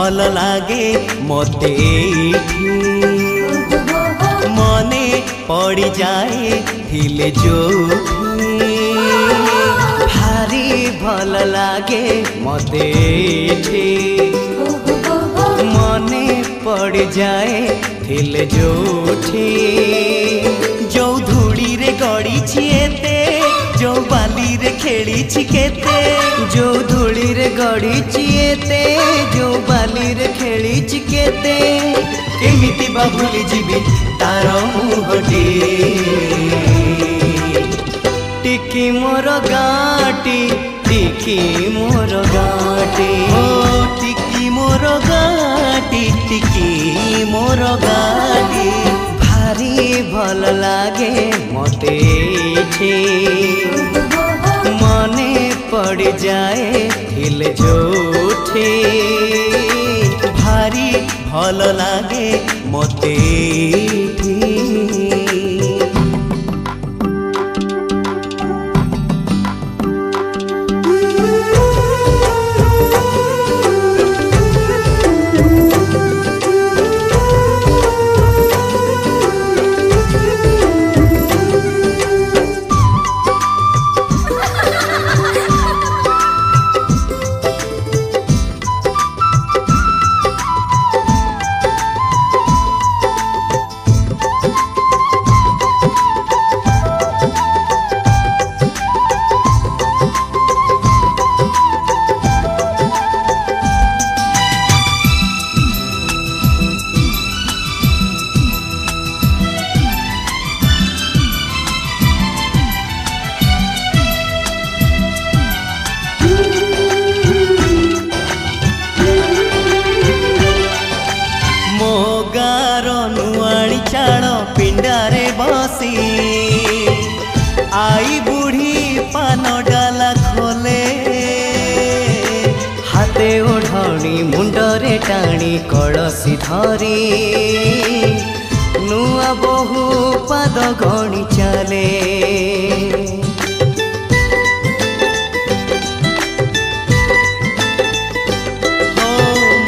भल लागे मते एठी मने पड़ी जाए थिले जोठी भारी भल लागे मते एठी मने पड़ जाए थिले जोठी जो धूड़ी रे गड़ी छिएते जो बाली रे खेली छिकेते जो धूड़ी रे गड़ी छिएते जो बाली रे खेली छिकेते केमिति बा भूली जीवी तार मुहटी टिकी मोर गाटी टिकी मोर गाटी ओ टिकी मोर गाटी टिकी मोर गाटी भारी भल लागे मते मने पड़ जाए थिल जोठी भारी भल लागे मते पिंडारे बसी आई बुढ़ी पान डाला खोले हाथे ओढ़णी मुंडरे टाणी कलसी धरी नुआ बहु पाद गणी चले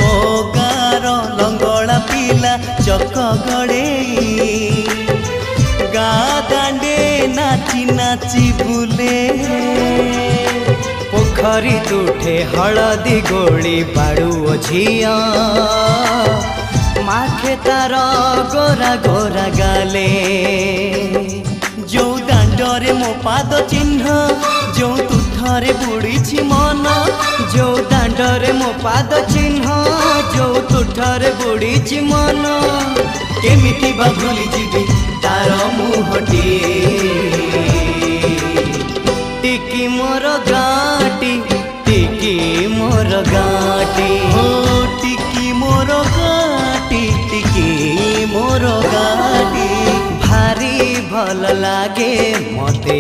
मो गार लंगड़ा पिला चक गड़े गा दांडे नाची नाची बुले पोखरी तुठे हलदी गोली बाड़ू झिया माखे तार गोरा गोरा गाले जो दांडरे मो पाद चिन्ह जो तुठरे बुड़ी मन जो दांडरे मो पाद चिन्ह जो तुठरे बुड़ी मन केमिति बा भूली जीवी तार मुहटी टिकी मोर गाटी टिकी मोर गाटी हो टिकी मोर गाटी टिकी मोर गाटी भारी भल लागे मते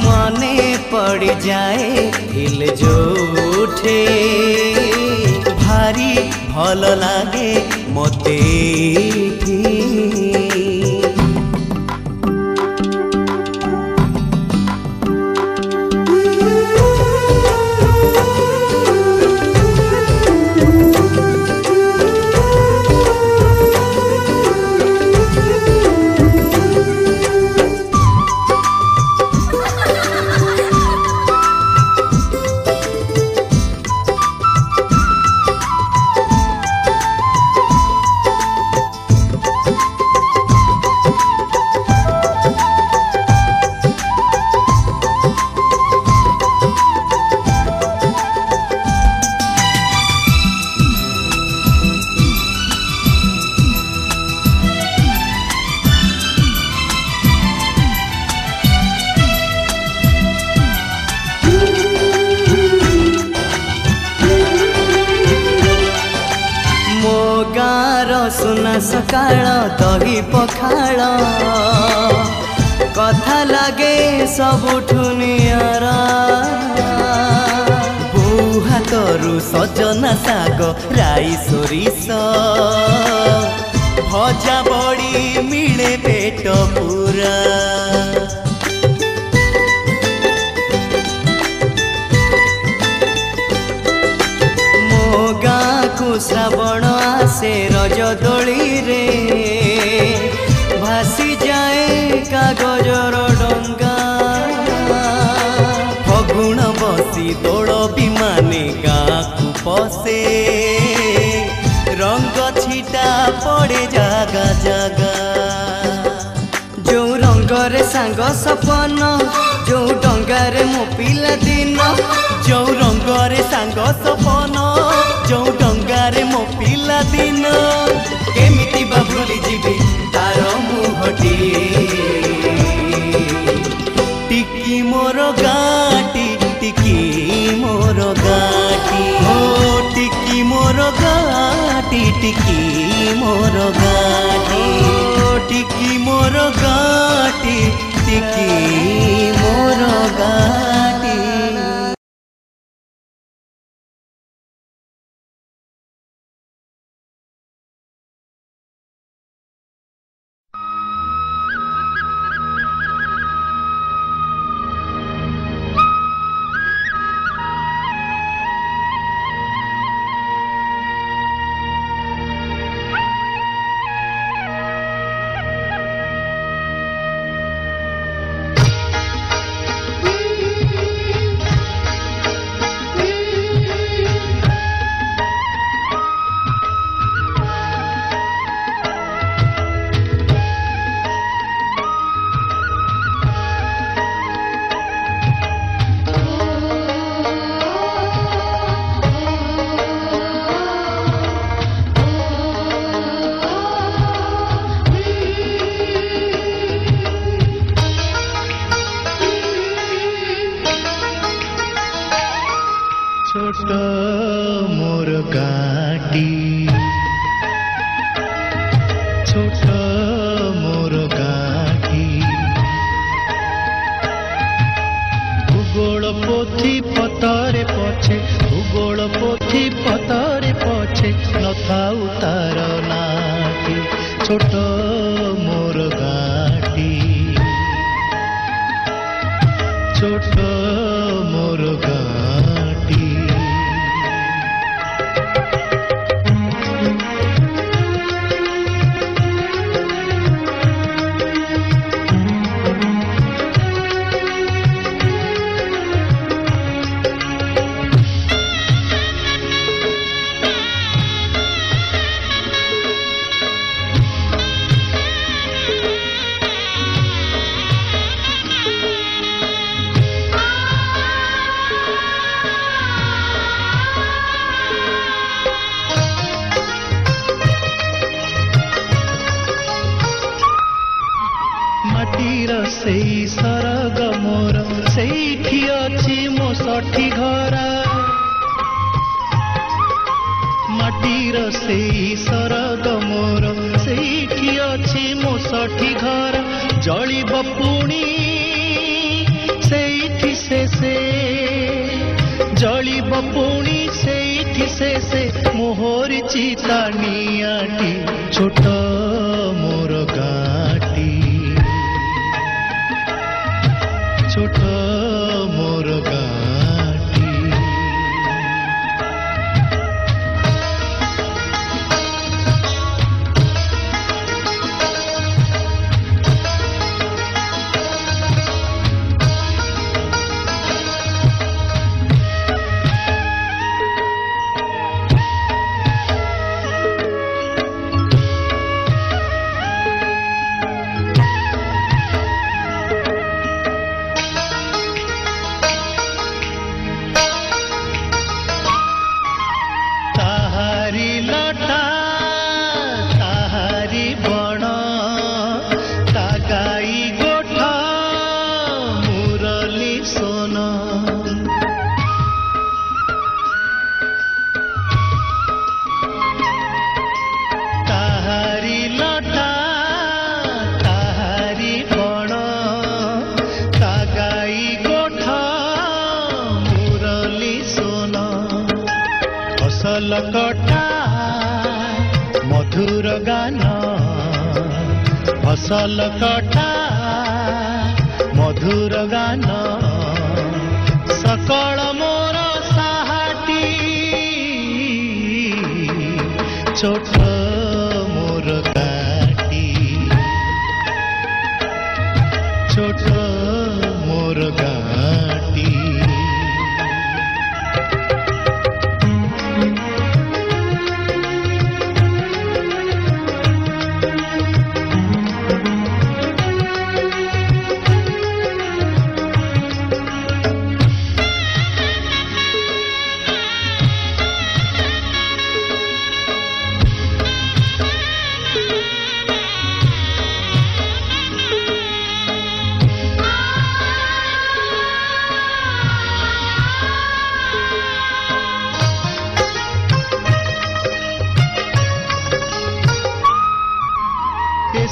मने पड़ जाए थिल जोठी भारी भल लागे मते सुना सकाळ दही पखाळ कथा लागे सबुठु नियारा बो हाथरू सजना साग राई सोरिष भजा बड़ी मिले पेट पूरा श्रावण आसे रज दोली रे भासी जाए कागजर डंगा फगुण बसी दोल विमाने गाँकु पसे रंग छिटा पड़े जागा जागा जो रंगरे सांग सपन जो डंगारे मो पिला दिन जो रंगरे सांग सपन जो डंगारे मो पिला दिन केमिति बा भूली जीवी तार मुहटी टिकी मोर गाटी टिकी मोर गाटी हो टिकी मोर गाटी टिकी मोर गाटी टिकी मोर गाटी टिकी मोर गाटी। छोट मोर गाटी छोट मोर गाटी भूगोल पोथी पतरे पछे भूगोल पोथी पतरे पछे नथाउ तार नाटी छोट मोर गाटी छोट मोर गाटी। सेई सरग मोर सेठी अछि मो सठी घरा माटीर सेई सरग मोर सेठी अछि मो सठी घरा जलिब पुणी सेठी से जलिब पुणी सेठी से मोहरी चिता नियाटी छोट मोर गाटी छोट मोर गाटी। कटा मधुर गान फसल कटा मधुर गान सकल मोर साहाटी छोट मोर गाटी छोट मोर गाटी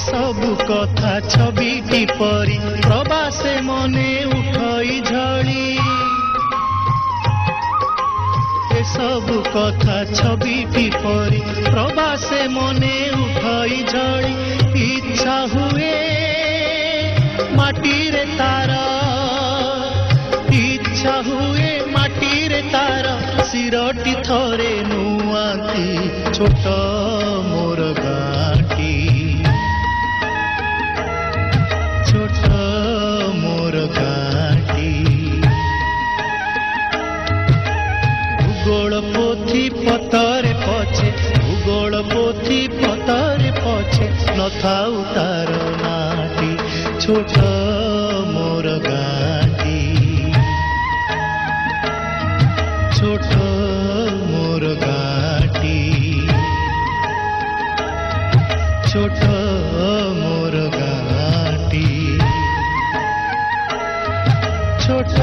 सबु कथा छविटी परी प्रवासे मने उठई झड़ी ए सबु कथा छविटी परी प्रवासे मने उठई झड़ी इच्छा हुए माटी रे तारा इच्छा हुए माटी रे तारा सिरटी थरे नुआती छोट मोर गाटी छोट मोर गाटी भूगोल पोथी पतरे पछे भूगोल पोथी पतरे पछे नथाउ तार नाटी छोट मोर गाटी छोट मोर गाटी छोट मोर गाटी छोट